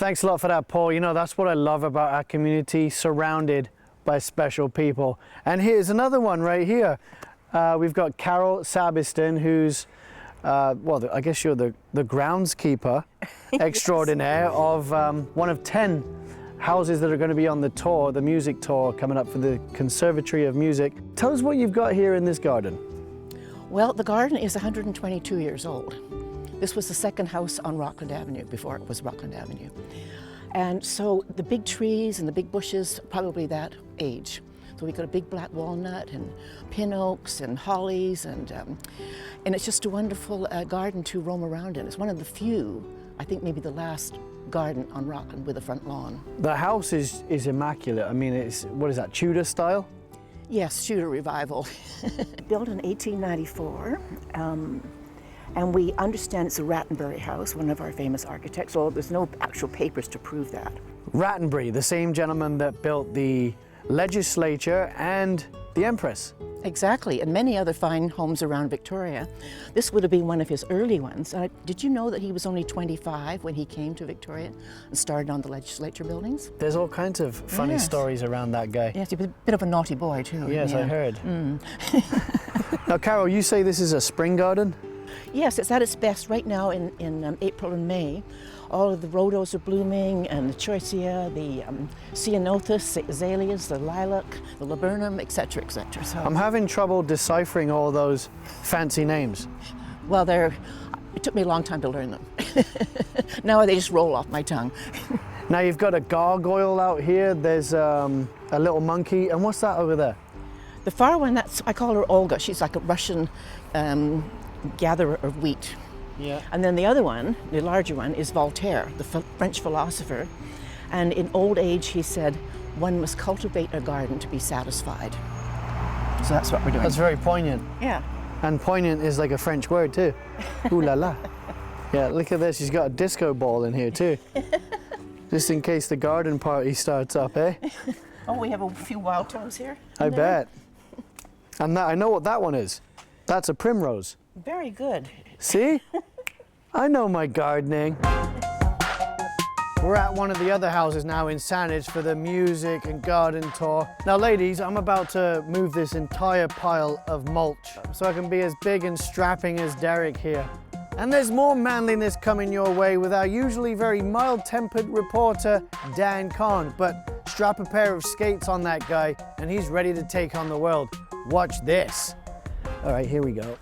Thanks a lot for that, Paul. You know, that's what I love about our community, surrounded by special people. And here's another one right here. We've got Carol Sabiston, who's, well, I guess you're the groundskeeper extraordinaire of one of 10 houses that are going to be on the tour, the music tour coming up for the Conservatory of Music. Tell us what you've got here in this garden. Well, the garden is 122 years old. This was the second house on Rockland Avenue before it was Rockland Avenue. And so the big trees and the big bushes, probably that age. So we got a big black walnut and pin oaks and hollies, and it's just a wonderful garden to roam around in. It's one of the few, I think maybe the last garden on Rockland with a front lawn. The house is immaculate. I mean, it's, what is that, Tudor style? Yes, Tudor revival. Built in 1894. And we understand it's a Rattenbury house, one of our famous architects, although there's no actual papers to prove that. Rattenbury, the same gentleman that built the legislature and the Empress. Exactly, and many other fine homes around Victoria. This would have been one of his early ones. Did you know that he was only 25 when he came to Victoria and started on the legislature buildings? There's all kinds of funny stories around that guy. Yes, he was a bit of a naughty boy too. Yes, I heard. Now, Carol, you say this is a spring garden? Yes, it's at its best right now in April and May. All of the rhodos are blooming, and the choicea, the ceanothus, the azaleas, the lilac, the laburnum, etc., etc. So I'm having trouble deciphering all those fancy names. Well, it took me a long time to learn them. Now they just roll off my tongue. Now you've got a gargoyle out here, there's a little monkey, and what's that over there? The far one, I call her Olga. She's like a Russian gatherer of wheat. Yeah. And then the other one, the larger one, is Voltaire, the French philosopher. And in old age, he said, one must cultivate a garden to be satisfied. So that's what we're doing. That's very poignant. Yeah. And poignant is like a French word too. Ooh la la. Yeah, look at this, he's got a disco ball in here too. Just in case the garden party starts up, eh? Oh, we have a few wild tones here. I bet. And that, I know what that one is. That's a primrose. Very good. See? I know my gardening. We're at one of the other houses now in Saanich for the music and garden tour. Now ladies, I'm about to move this entire pile of mulch so I can be as big and strapping as Derek here. And there's more manliness coming your way with our usually very mild-tempered reporter, Dan Kahn. But strap a pair of skates on that guy and he's ready to take on the world. Watch this. All right, here we go.